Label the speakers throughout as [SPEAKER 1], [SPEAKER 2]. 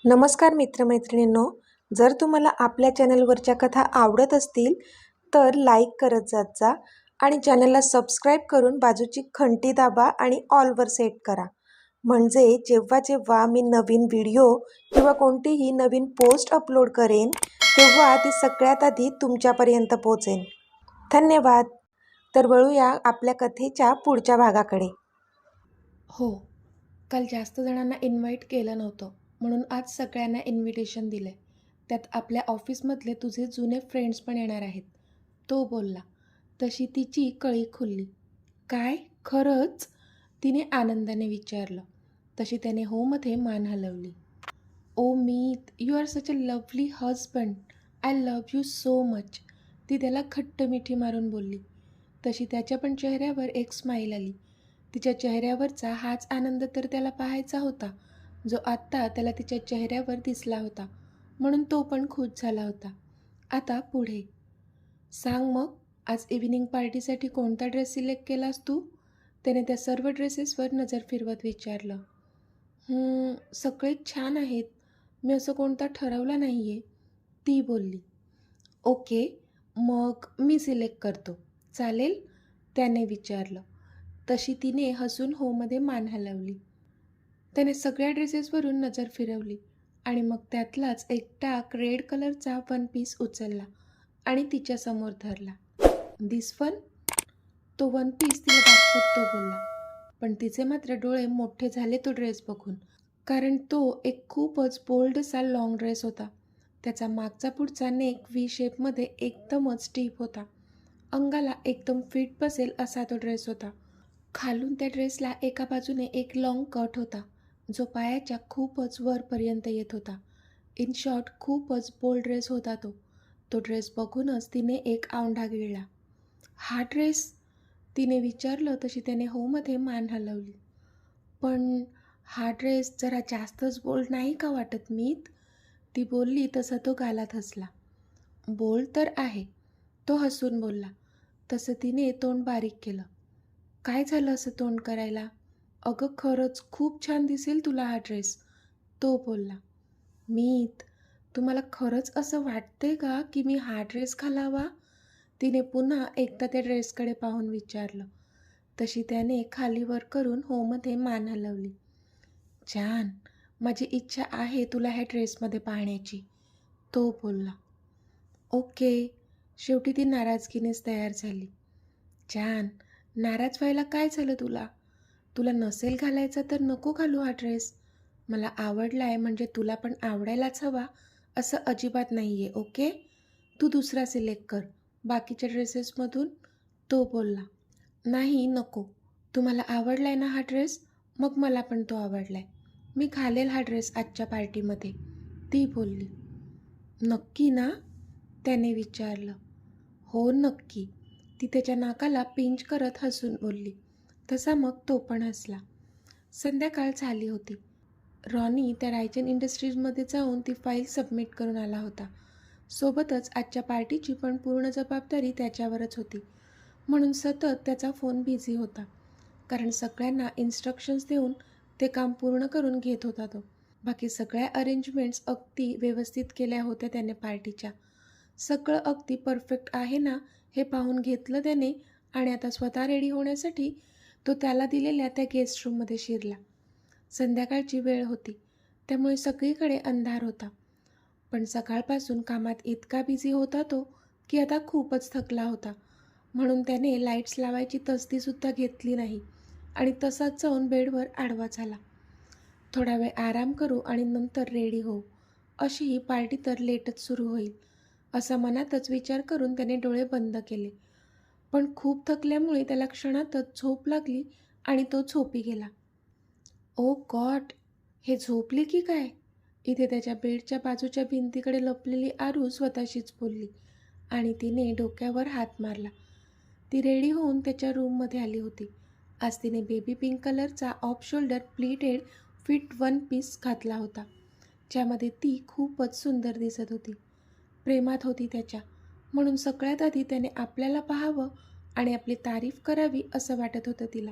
[SPEAKER 1] नमस्कार मित्रमैत्रिणींनो, जर तुम्हाला आपल्या चॅनलवरच्या कथा आवडत असतील तर लाईक करत जात जा आणि चॅनलला सबस्क्राईब करून बाजूची घंटी दाबा आणि ऑलवर सेट करा. म्हणजे जेव्हा जेव्हा मी नवीन व्हिडिओ किंवा कोणतीही नवीन पोस्ट अपलोड करेन तेव्हा ती सगळ्यात आधी तुमच्यापर्यंत पोहोचेल. धन्यवाद. तर वळूया आपल्या कथेच्या पुढच्या भागाकडे.
[SPEAKER 2] हो, काल जास्त जणांना इन्व्हाइट केलं नव्हतं म्हणून आज सगळ्यांना इन्व्हिटेशन दिलं आहे. त्यात आपल्या ऑफिसमधले तुझे जुने फ्रेंड्स पण येणार आहेत, तो बोलला. तशी तिची कळी खुलली. काय, खरंच? तिने आनंदाने विचारलं. तशी त्याने होमध्ये मान हलवली. Oh Meet, you are such a lovely husband. I love you so much. ती त्याला खट्ट मिठी मारून बोलली. तशी त्याच्या पण चेहऱ्यावर एक स्माईल आली. तिच्या चेहऱ्यावरचा हाच आनंद तर त्याला पाहायचा होता, जो आत्ता त्याला तिच्या चेहऱ्यावर दिसला होता. म्हणून तो पण खुश झाला होता. आता पुढे सांग मग, आज इव्हिनिंग पार्टीसाठी कोणता ड्रेस सिलेक्ट केलास तू? त्याने त्या सर्व ड्रेसेसवर नजर फिरवत विचारलं. सगळेच छान आहेत. मी असं कोणता ठरवला नाही आहे, ती बोलली. ओके, मग मी सिलेक्ट करतो, चालेल? त्याने विचारलं. तशी तिने हसून होमध्ये मान हलवली. त्याने सगळ्या ड्रेसेसवरून नजर फिरवली आणि मग त्यातलाच एक डार्क रेड कलरचा वन पीस उचलला आणि तिच्यासमोर धरला. दिस वन? तो वन पीस तिला दाखवत तो बोलला. पण तिचे मात्र डोळे मोठे झाले तो ड्रेस बघून, कारण तो एक खूपच बोल्ड असा लाँग ड्रेस होता. त्याचा मागचा पुढचा नेक व्ही शेपमध्ये एकदमच स्टीप होता. अंगाला एकदम फिट बसेल असा तो ड्रेस होता. खालून त्या ड्रेसला एका बाजूने एक लाँग कट होता, जो पायाच्या खूपच वरपर्यंत येत होता. इन शॉर्ट खूपच बोल्ड ड्रेस होता तो. तो ड्रेस बघूनच तिने एक आवंढा गिळला. हा ड्रेस? तिने विचारलं. तशी त्याने होमध्ये मान हलवली. पण हा ड्रेस जरा जास्तच बोल्ड नाही का वाटत मीत? ती बोलली तसा तो गालात हसला. बोल्ड तर आहे, तो हसून बोलला. तसं तिने तोंड बारीक केलं. काय झालं असं तोंड करायला? अगं खरंच खूप छान दिसेल तुला हा ड्रेस, तो बोलला. मीत, तुम्हाला खरंच असं वाटतंय का की मी हा ड्रेस घालावा? तिने पुन्हा एकदा त्या ड्रेसकडे पाहून विचारलं. तशी त्याने खाली वर करून होमध्ये मान हलवली. छान, माझी इच्छा आहे तुला ह्या ड्रेसमध्ये पाहण्याची, तो बोलला. ओके, शेवटी ती नाराजगीनेच तयार झाली. छान, नाराज व्हायला काय झालं तुला? तुला नसेल घालायचा तर नको घालू हा ड्रेस. मला आवडलाय म्हणजे तुला पण आवडायलाच हवा असं अजिबात नाही आहे, ओके? तू दुसरा सिलेक्ट कर बाकीच्या ड्रेसेसमधून, तो बोलला. नाही, नको. तुम्हाला आवडलाय ना हा ड्रेस? मग मला पण तो आवडलाय. मी घालेल हा ड्रेस आजच्या पार्टीमध्ये, ती बोलली. नक्की ना? त्याने विचारलं. हो, नक्की. ती त्याच्या नाकाला पिंच करत हसून बोलली. तसा मग तो पण हसला. संध्याकाळ झाली होती. रॉनी त्या रायचन इंडस्ट्रीजमध्ये जाऊन ती फाईल सबमिट करून आला होता. सोबतच आजच्या पार्टीची पण पूर्ण जबाबदारी त्याच्यावरच होती. म्हणून सतत त्याचा फोन बिझी होता, कारण सगळ्यांना इन्स्ट्रक्शन्स देऊन ते काम पूर्ण करून घेत होता तो. बाकी सगळ्या अरेंजमेंट्स अगदी व्यवस्थित केल्या होत्या त्याने पार्टीच्या. सगळं अगदी परफेक्ट आहे ना हे पाहून घेतलं त्याने आणि आता स्वतः रेडी होण्यासाठी तो त्याला दिलेल्या त्या गेस्ट रूममध्ये शिरला. संध्याकाळची वेळ होती, त्यामुळे सगळीकडे अंधार होता. पण सकाळपासून कामात इतका बिझी होता तो की आता खूपच थकला होता. म्हणून त्याने लाईट्स लावायची तसदीसुद्धा घेतली नाही आणि तसाच जाऊन बेडवर आडवा झाला. थोडा वेळ आराम करू आणि नंतर रेडी होऊ, अशी ही पार्टी तर लेटच सुरू होईल असा मनातच विचार करून त्याने डोळे बंद केले. पण खूप थकल्यामुळे त्याला क्षणातच झोप लागली आणि तो झोपी गेला. ओ गॉड, हे झोपले की काय? इथे त्याच्या बेडच्या बाजूच्या भिंतीकडे लपलेली आरू स्वतःशीच बोलली आणि तिने डोक्यावर हात मारला. ती रेडी होऊन त्याच्या रूममध्ये आली होती. आज तिने बेबी पिंक कलरचा off shoulder pleated fit one piece घातला होता, ज्यामध्ये ती खूपच सुंदर दिसत होती. प्रेमात होती त्याच्या, म्हणून सगळ्यात आधी त्याने आपल्याला पाहावं आणि आपली तारीफ करावी असं वाटत होतं तिला.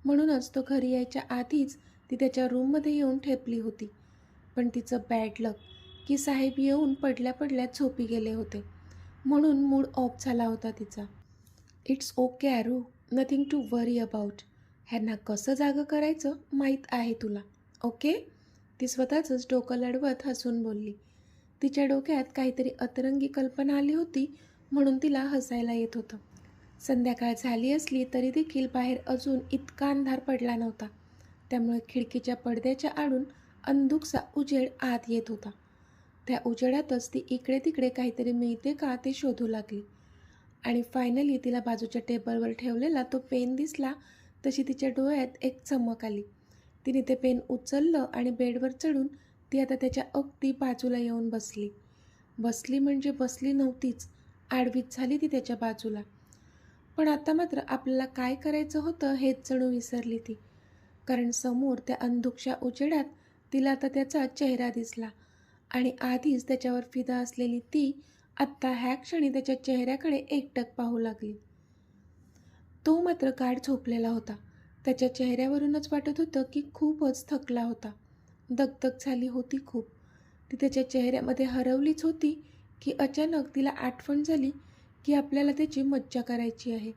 [SPEAKER 2] म्हणूनच तो घरी यायच्या आधीच ती त्याच्या रूममध्ये येऊन ठेपली होती. पण तिचं बॅड लक की साहेब येऊन पडल्या पडल्या झोपी गेले होते, म्हणून मूड ऑफ झाला होता तिचा. It's okay Aaru, nothing to worry about. ह्यांना कसं जागं करायचं माहीत आहे तुला, ओके? ती स्वतःचंच डोकं लढवत हसून बोलली. तिच्या डोक्यात काहीतरी अतरंगी कल्पना आली होती, म्हणून तिला हसायला येत होतं. संध्याकाळ झाली असली तरी देखील बाहेर अजून इतका अंधार पडला नव्हता, त्यामुळे खिडकीच्या पडद्याच्या आडून अंधुकसा उजेड आत येत होता. त्या उजेडातच ती इकडे तिकडे काहीतरी मिळते का ते शोधू लागली आणि फायनली तिला बाजूच्या टेबलवर ठेवलेला तो पेन दिसला. तशी तिच्या डोळ्यात एक चमक आली. तिने ते पेन उचललं आणि बेडवर चढून ती आता त्याच्या अगदी बाजूला येऊन बसली. बसली म्हणजे बसली नव्हतीच, आडवीच झाली ती त्याच्या बाजूला. पण आता मात्र आपल्याला काय करायचं होतं हेच जणू विसरली ती, कारण समोर त्या अंधुकशा उजेडात तिला आता त्याचा चेहरा दिसला आणि आधीच त्याच्यावर फिदा असलेली ती आत्ता ह्या क्षणी त्याच्या चेहऱ्याकडे एकटक पाहू लागली. तो मात्र गाढ झोपलेला होता. त्याच्या चेहऱ्यावरूनच वाटत होतं की खूपच थकला होता. दगदग झाली होती खूप. ती त्याच्या चेहऱ्यामध्ये हरवलीच होती की अचानक तिला आठवण झाली की आपल्याला त्याची मज्जा करायची आहे.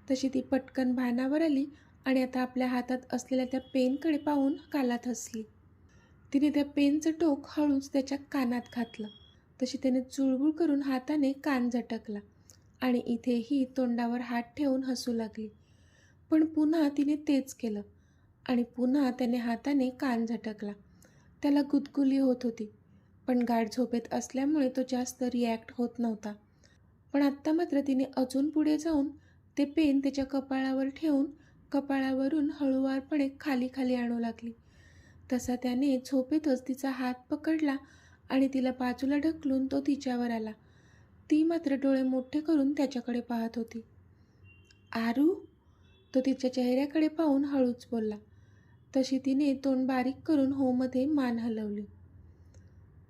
[SPEAKER 2] तशी ती पटकन भानावर आली आणि आता आपल्या हातात असलेल्या त्या पेनकडे पाहून गालात हसली. तिने त्या पेनचं टोक हळूच त्याच्या कानात घातलं. तशी त्याने चुळबुळ करून हाताने कान झटकला आणि इथेही तोंडावर हात ठेवून हसू लागली. पण पुन्हा तिने तेच केलं आणि पुन्हा त्याने हाताने कान झटकला. त्याला गुदगुली होत होती, पण गाढ झोपेत असल्यामुळे तो जास्त रिॲक्ट होत नव्हता. पण आत्ता मात्र तिने अजून पुढे जाऊन ते पेन त्याच्या कपाळावर ठेवून कपाळावरून हळूवारपणे खाली खाली आणू लागली. तसा त्याने झोपेतच तिचा हात पकडला आणि तिला बाजूला ढकलून तो तिच्यावर आला. ती मात्र डोळे मोठे करून त्याच्याकडे पाहत होती. आरू, तो तिच्या चेहऱ्याकडे पाहून हळूच बोलला. तशी तिने तोंड बारीक करून होमध्ये मान हलवली.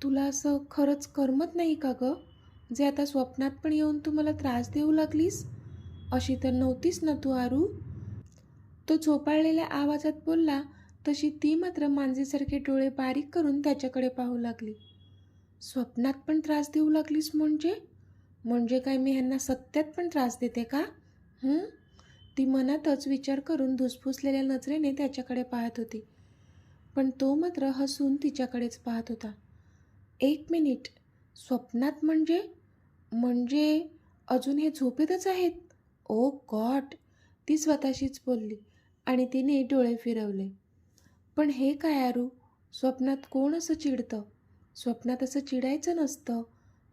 [SPEAKER 2] तुला असं खरंच करमत नाही का गं, जे आता स्वप्नात पण येऊन तू मला त्रास देऊ लागलीस? अशी तर नव्हतीस ना तू आरू? तो झोपाळलेल्या आवाजात बोलला. तशी ती मात्र मांजरीसारखे डोळे बारीक करून त्याच्याकडे पाहू लागली. स्वप्नात पण त्रास देऊ लागलीस म्हणजे काय मी ह्यांना सत्यात पण त्रास देते का? ती मनातच विचार करून धुसफुसलेल्या नजरेने त्याच्याकडे पाहत होती. पण तो मात्र हसून तिच्याकडेच पाहत होता. एक मिनिट, स्वप्नात म्हणजे अजून हे झोपेतच आहेत? ओ गॉड, ती स्वतःशीच बोलली आणि तिने डोळे फिरवले. पण हे काय आरू, स्वप्नात कोण असं चिडतं? स्वप्नात असं चिडायचं नसतं.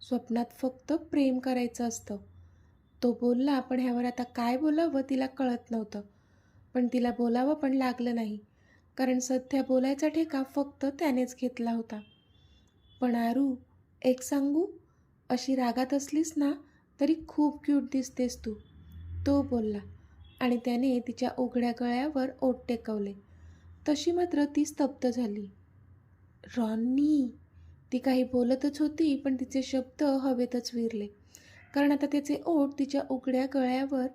[SPEAKER 2] स्वप्नात फक्त प्रेम करायचं असतं. तो बोलला, पण ह्यावर आता काय बोलावं तिला कळत नव्हतं. पण तिला बोलावं पण लागलं नाही, कारण सध्या बोलायचा ठेका फक्त त्यानेच घेतला होता. पण आरू, एक सांगू, अशी रागात असलीस ना तरी खूप क्यूट दिसतेस तू, तो बोलला आणि त्याने तिच्या उघड्या गळ्यावर ओठ टेकवले. तशी मात्र ती स्तब्ध झाली. रॉनी, ती काही बोलतच होती, पण तिचे शब्द हवेतच विरले, कारण आता त्याचे ओठ तिच्या उघड्या गळ्यावर,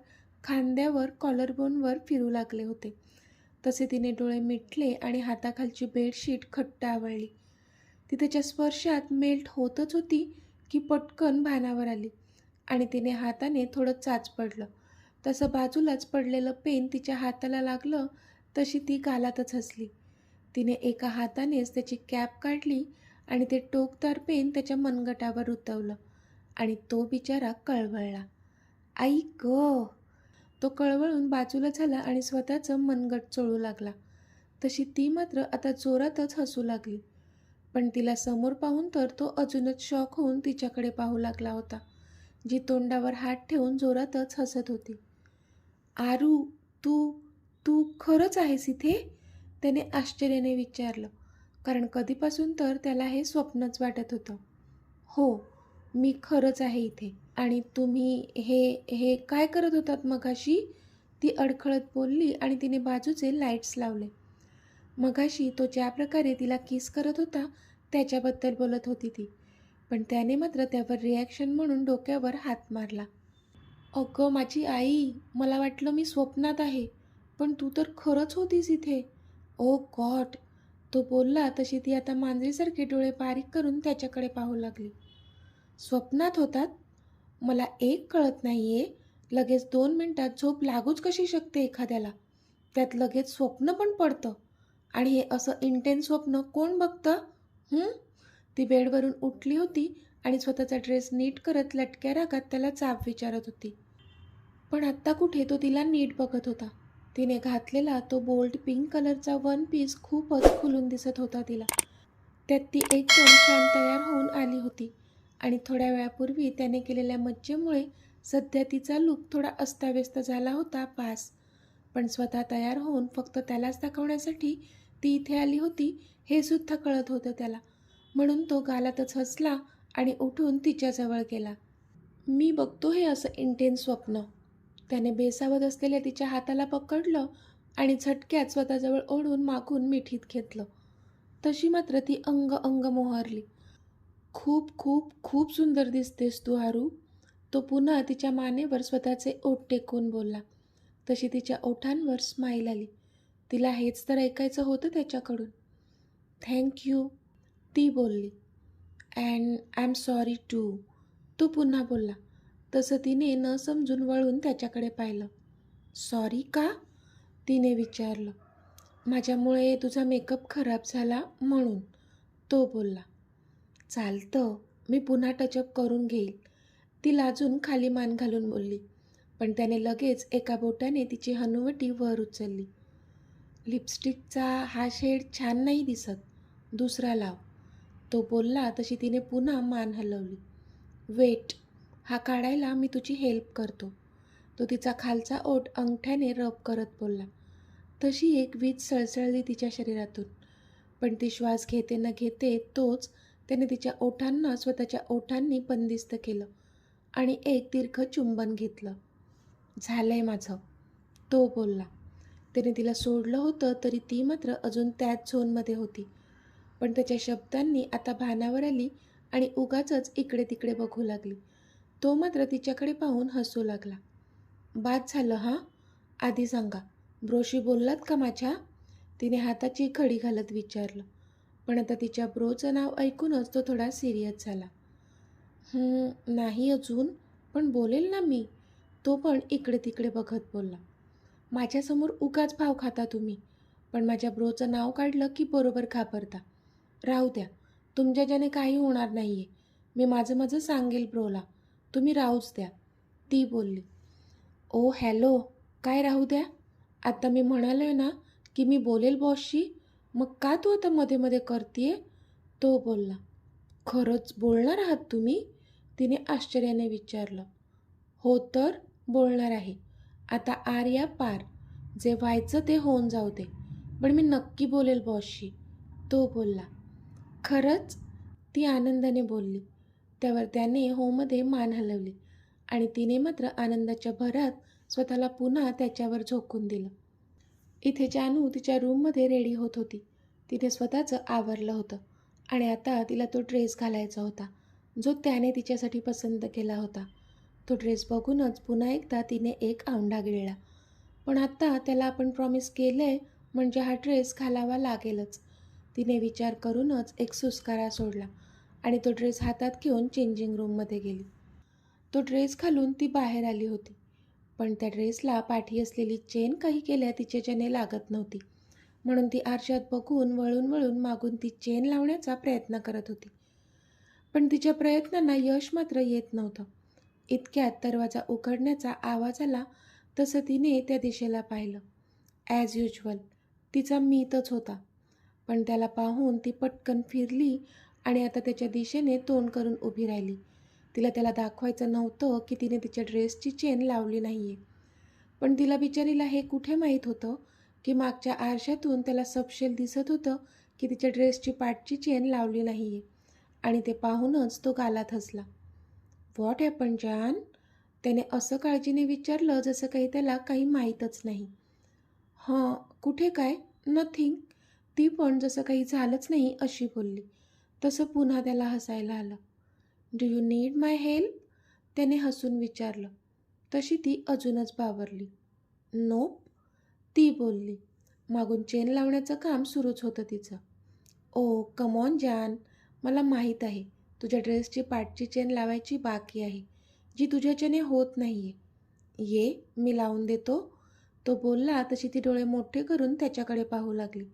[SPEAKER 2] खांद्यावर, कॉलरबोनवर फिरू लागले होते. तसे तिने डोळे मिटले आणि हाताखालची बेडशीट घट्ट आवळली. ती त्याच्या स्पर्शात मेल्ट होतच होती की पटकन भानावर आली आणि तिने हाताने थोडं चाच पडलं. तसं बाजूलाच पडलेलं पेन तिच्या हाताला लागलं. तशी ती गालातच हसली. तिने एका हातानेच त्याची कॅप काढली आणि ते टोकदार पेन त्याच्या मनगटावर रुतवलं आणि तो बिचारा कळवळला. आई ग! तो कळवळून बाजूला झाला आणि स्वतःचं मनगट चोळू लागला. तशी ती मात्र आता जोरातच हसू लागली. पण तिला समोर पाहून तर तो अजूनच शॉक होऊन तिच्याकडे पाहू लागला होता, जी तोंडावर हात ठेवून जोरातच हसत होती. आरू, तू खरंच आहेस इथे? त्याने आश्चर्याने विचारलं, कारण कधीपासून तर त्याला हे स्वप्नच वाटत होतं. हो, मी खरंच आहे इथे. आणि तुम्ही हे काय करत होतात मगाशी? ती अडखळत बोलली आणि तिने बाजूचे लाईट्स लावले. मगाशी तो ज्या प्रकारे तिला किस करत होता त्याच्याबद्दल बोलत होती ती, पण त्याने मात्र त्यावर रिॲक्शन म्हणून डोक्यावर हात मारला. अगं माझी आई, मला वाटलं मी स्वप्नात आहे, पण तू तर खरंच होतीस इथे. ओ गॉड, तो बोलला तशी ती आता मांजरीसारखे डोळे बारीक करून त्याच्याकडे पाहू लागली. स्वप्नात होतात? मला एक कळत नाहीये, लगेच 2 मिनिटात झोप लागूच कशी शकते एखाद्याला? त्यात लगेच स्वप्न पण पडतं. आणि हे असं इंटेन्स स्वप्न कोण बघतं? हं? ती बेडवरून उठली होती आणि स्वतःचा ड्रेस नीट करत लटक्या रागात त्याला जाब विचारत होती. पण आत्ता कुठे तो तिला नीट बघत होता. तिने घातलेला तो बोल्ड पिंक कलरचा वन पीस खूपच खुलून दिसत होता तिला. त्यात ती एकदम छान तयार होऊन आली होती आणि थोड्या वेळापूर्वी त्याने केलेल्या मज्जेमुळे सध्या तिचा लूक थोडा अस्ताव्यस्त झाला होता पास. पण स्वतः तयार होऊन फक्त त्यालाच दाखवण्यासाठी ती इथे आली होती हे सुद्धा कळत होतं त्याला. म्हणून तो गालातच हसला आणि उठून तिच्याजवळ गेला. मी बघतो हे असं इंटेन्स स्वप्न. त्याने बेसावत असलेल्या तिच्या हाताला पकडलं आणि झटक्यात स्वतःजवळ ओढून मागून मिठीत घेतलं. तशी मात्र ती अंग अंग मोहरली. खूप खूप खूप सुंदर दिसतेस तू आरू. तो पुन्हा तिच्या मानेवर स्वतःचे ओठ टेकवून बोलला. तशी तिच्या ओठांवर स्माईल आली. तिला हेच तर ऐकायचं होतं त्याच्याकडून. थँक यू, ती बोलली. And I am sorry too, तो पुन्हा बोलला. तसं तिने न समजून वळून त्याच्याकडे पाहिलं. सॉरी का? तिने विचारलं. माझ्यामुळे तुझा मेकअप खराब झाला म्हणून, तो बोलला. चालतं, मी पुन्हा टचअप करून घेईल, ती लाजून खाली मान घालून बोलली. पण त्याने लगेच एका बोटाने तिची हनुवटी वर उचलली. लिपस्टिकचा हा शेड छान नाही दिसत, दुसरा लाव, तो बोलला. तशी तिने पुन्हा मान हलवली. वेट, हा काढायला मी तुझी हेल्प करतो, तो तिचा खालचा ओठ अंगठ्याने रब करत बोलला. तशी एक वीज सळसळली तिच्या शरीरातून. पण ती श्वास घेते न घेते तोच त्याने तिच्या ओठांना स्वतःच्या ओठांनी बंदिस्त केलं आणि एक दीर्घ चुंबन घेतलं. झालंय माझं, तो बोलला. त्याने तिला सोडलं होतं तरी ती मात्र अजून त्याच झोनमध्ये होती. पण त्याच्या शब्दांनी आता भानावर आली आणि उगाचच इकडे तिकडे बघू लागली. तो मात्र तिच्याकडे पाहून हसू लागला. बाद झालं हां? आधी सांगा, ब्रोशी बोललात का माझ्या? तिने हाताची घडी घालत विचारलं. पण आता तिच्या ब्रोचं नाव ऐकूनच तो थोडा सिरियस झाला. नाही अजून, पण बोलेल ना मी, तो पण इकडे तिकडे बघत बोलला. माझ्यासमोर उगाच भाव खाता तुम्ही, पण माझ्या ब्रोचं नाव काढलं की बरोबर घाबरता. राहू द्या, तुमच्या ज्याने काही होणार नाही आहे, मी माझं सांगेल ब्रोला, तुम्ही राहूच द्या, ती बोलली. ओ हॅलो, काय राहू द्या? आता मी म्हणालोय ना की मी बोलेल बॉसशी, मग का तू आता मध्ये मध्ये करतीये? तो बोलला. खरंच बोलणार आहात तुम्ही? तिने आश्चर्याने विचारलं. हो तर, बोलणार आहे. आता आर या पार, जे व्हायचं ते होऊन जाऊ दे, पण मी नक्की बोलेल बॉसशी, तो बोलला. खरंच? ती आनंदाने बोलली. त्यावर त्याने होमध्ये मान हलवली आणि तिने मात्र आनंदाच्या भरात स्वतःला पुन्हा त्याच्यावर झोकून दिलं. इथे जानू तिच्या रूममध्ये रेडी होत होती. तिने स्वतःचं आवरलं होतं आणि आता तिला तो ड्रेस घालायचा होता जो त्याने तिच्यासाठी पसंत केला होता. तो ड्रेस बघूनच पुन्हा एकदा तिने एक आवंढा गिळला. पण आता त्याला आपण प्रॉमिस केलं आहे म्हणजे हा ड्रेस घालावा लागेलच. तिने विचार करूनच एक सुस्कारा सोडला आणि तो ड्रेस हातात घेऊन चेंजिंग रूममध्ये गेली. तो ड्रेस घालून ती बाहेर आली होती. पण त्या ड्रेसला पाठी असलेली चेन काही केल्या तिच्याच्याने लागत नव्हती. म्हणून ती आरशात बघून वळून वळून मागून ती चेन लावण्याचा प्रयत्न करत होती. पण तिच्या प्रयत्नांना यश मात्र येत नव्हतं. इतक्यात दरवाजा उघडण्याचा आवाज आला. तसं तिने त्या दिशेला पाहिलं. ॲज युज्युअल तिचा मीतच होता. पण त्याला पाहून ती पटकन फिरली आणि आता त्याच्या दिशेने तोंड करून उभी राहिली. तिला त्याला दाखवायचं नव्हतं की तिने तिच्या ड्रेसची चेन लावली नाही आहे. पण तिला बिचारीला हे कुठे माहीत होतं की मागच्या आरशातून त्याला सपशेल दिसत होतं की तिच्या ड्रेसची पाठची चेन लावली नाही आहे. आणि ते पाहूनच तो गालात हसला. व्हॉट हॅपन जान? त्याने असं काळजीने विचारलं जसं काही त्याला काही माहीतच नाही. कुठे काय? नथिंग, ती पण जसं काही झालंच नाही अशी बोलली. तसं पुन्हा त्याला हसायला आलं. Do you need my help? त्याने हसून विचारलं. तशी ती अजूनच बावरली. नोप, ती बोलली. मागून चेन लावण्याचं काम सुरूच होतं तिचं. ओ कम ऑन जान, मला माहीत आहे तुझ्या ड्रेसची पाठची चेन लावायची बाकी आहे, जी तुझ्याच्याने होत नाही आहे. ये, मी लावून देतो. तो बोलला तशी ती डोळे मोठे करून त्याच्याकडे पाहू लागली.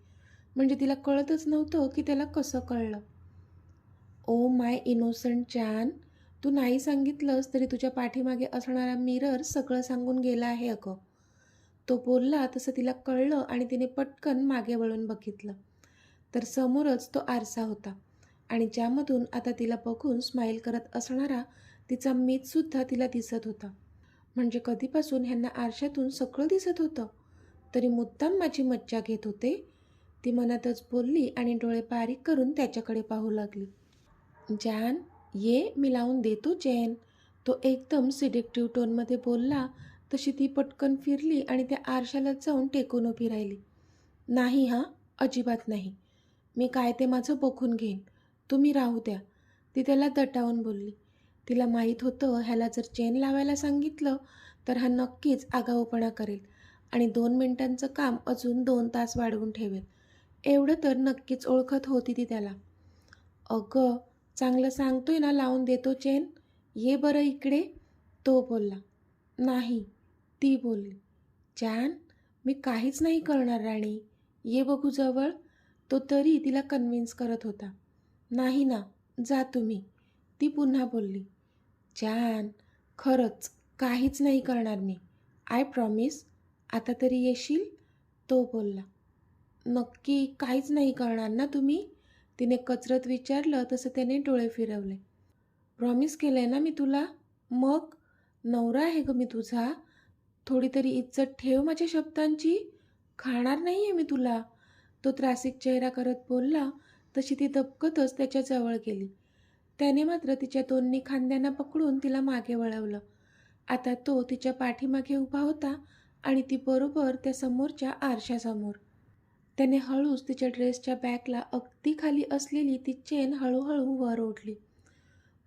[SPEAKER 2] म्हणजे तिला कळतच नव्हतं की त्याला कसं कळलं. ओ माय इनोसंट चॅन, तू नाही सांगितलंस तरी तुझ्या पाठीमागे असणारा मिरर सगळं सांगून गेला आहे अगं. तो बोलला तसं तिला कळलं आणि तिने पटकन मागे वळून बघितलं. तर समोरच तो आरसा होता आणि ज्यामधून आता तिला बघून स्माईल करत असणारा तिचा मीतसुद्धा तिला दिसत होता. म्हणजे कधीपासून ह्यांना आरशातून सगळं दिसत होतं, तरी मुद्दाम माझी मज्जा घेत होते, ती मनातच बोलली आणि डोळे बारीक करून त्याच्याकडे पाहू लागली. जॅन, ये, मी लावून देतो चेन. तो एकदम सिडेक्टिव्ह टोनमध्ये बोलला तशी ती पटकन फिरली आणि त्या आरशाला जाऊन टेकून उभी राहिली. नाही हां, अजिबात नाही. मी काय ते माझं बघून घेईन. तुम्ही राहू द्या, ती त्याला दटावून बोलली. तिला माहीत होतं ह्याला जर चेन लावायला सांगितलं तर हा नक्कीच आगाऊपणा करेल आणि 2 मिनिटांचं काम अजून 2 तास वाढवून ठेवेल. एवढं तर नक्कीच ओळखत होती ती त्याला. अगं, चांगलं सांगतोय ना लावून देतो चेन, ये बरं इकडे, तो बोलला. नाही, ती बोलली. चॅन, मी काहीच नाही करणार राणी, ये बघू जवळ. तो तरी तिला कन्व्हिन्स करत होता. नाही ना, जा तुम्ही, ती पुन्हा बोलली. चॅन, खरंच काहीच नाही करणार मी, आय प्रॉमिस. आता तरी येशील, तो बोलला. नक्की काहीच नाही करणार ना तुम्ही, तिने कचरत विचारलं तसं त्याने डोळे फिरवले. प्रॉमिस केलं आहे ना मी तुला. मग नवरा आहे गं मी तुझा, थोडी तरी इज्जत ठेव माझ्या शब्दांची. खाणार नाही आहे मी तुला, तो त्रासिक चेहरा करत बोलला तशी ती दबकतच त्याच्याजवळ गेली. त्याने मात्र तिच्या दोन्ही खांद्यांना पकडून तिला मागे वळवलं. आता तो तिच्या पाठीमागे उभा होता आणि ती बरोबर त्या समोरच्या आरशासमोर. त्याने हळूच तिच्या ड्रेसच्या बॅकला अगदी खाली असलेली ती चेन हळूहळू वर ओढली.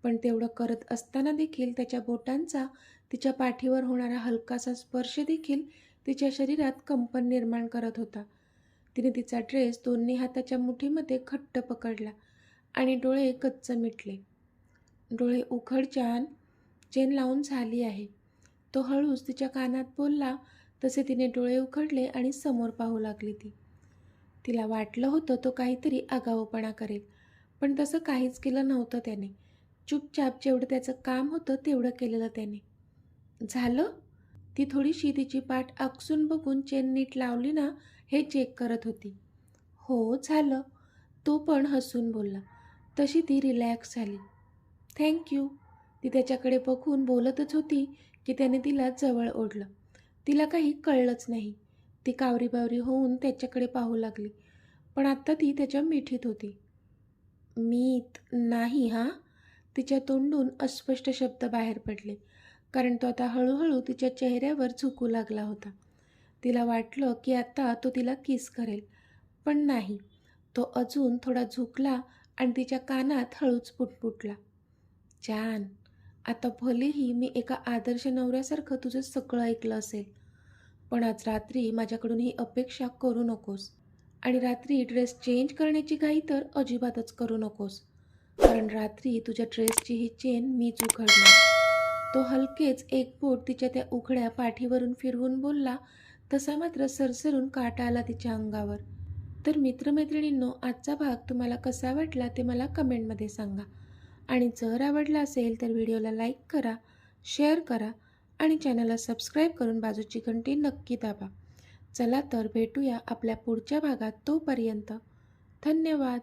[SPEAKER 2] पण तेवढं करत असताना देखील त्याच्या बोटांचा तिच्या पाठीवर होणारा हलकासा स्पर्श देखील तिच्या शरीरात कंपन निर्माण करत होता. तिने तिचा ड्रेस दोन्ही हाताच्या मुठीमध्ये घट्ट पकडला आणि डोळे कच्च मिटले. डोळे उघड चॅन, चेन लावून झाली आहे, तो हळूच तिच्या कानात बोलला. तसे तिने डोळे उघडले आणि समोर पाहू लागली ती. तिला वाटलं होतं तो काहीतरी आगाऊपणा करेल, पण तसं काहीच केलं नव्हतं त्याने. चुपचाप जेवढं त्याचं काम होतं तेवढं केलेलं त्याने. झालं? ती थोडीशी तिची पाठ आकसून बघून चेन नीट लावली ना हे चेक करत होती. हो झालं, तो पण हसून बोलला. तशी ती रिलॅक्स झाली. थँक्यू, ती त्याच्याकडे बघून बोलतच होती की त्याने तिला जवळ ओढलं. तिला काही कळलंच नाही. ती कावरीबावरी होऊन त्याच्याकडे पाहू लागली, पण आत्ता ती त्याच्या मिठीत होती. मीत नाही हां, तिच्या तोंडून अस्पष्ट शब्द बाहेर पडले, कारण तो आता हळूहळू तिच्या चेहऱ्यावर झुकू लागला होता. तिला वाटलं की आता तो तिला किस करेल, पण नाही. तो अजून थोडा झुकला आणि तिच्या कानात हळूच पुटपुटला. छान, आता भलेही मी एका आदर्श नवऱ्यासारखं तुझं सगळं ऐकलं असेल, पण आज रात्री माझ्याकडून ही अपेक्षा करू नकोस. आणि रात्री ड्रेस चेंज करण्याची घाई तर अजिबातच करू नकोस, कारण रात्री तुझ्या ड्रेसची ही चेन मीच उघडणार. तो हलकेच एक बोट तिच्या त्या उघड्या पाठीवरून फिरवून बोलला, तसा मात्र सरसरून काटा आला तिच्या अंगावर. तर मित्रमैत्रिणींनो, आजचा भाग तुम्हाला कसा वाटला ते मला कमेंटमध्ये सांगा. आणि जर आवडला असेल तर व्हिडिओला लाईक करा, शेअर करा आणि चॅनलला सबस्क्राईब करून बाजूची घंटी नक्की दाबा. चला तर भेटूया आपल्या पुढच्या भागात. तोपर्यंत धन्यवाद.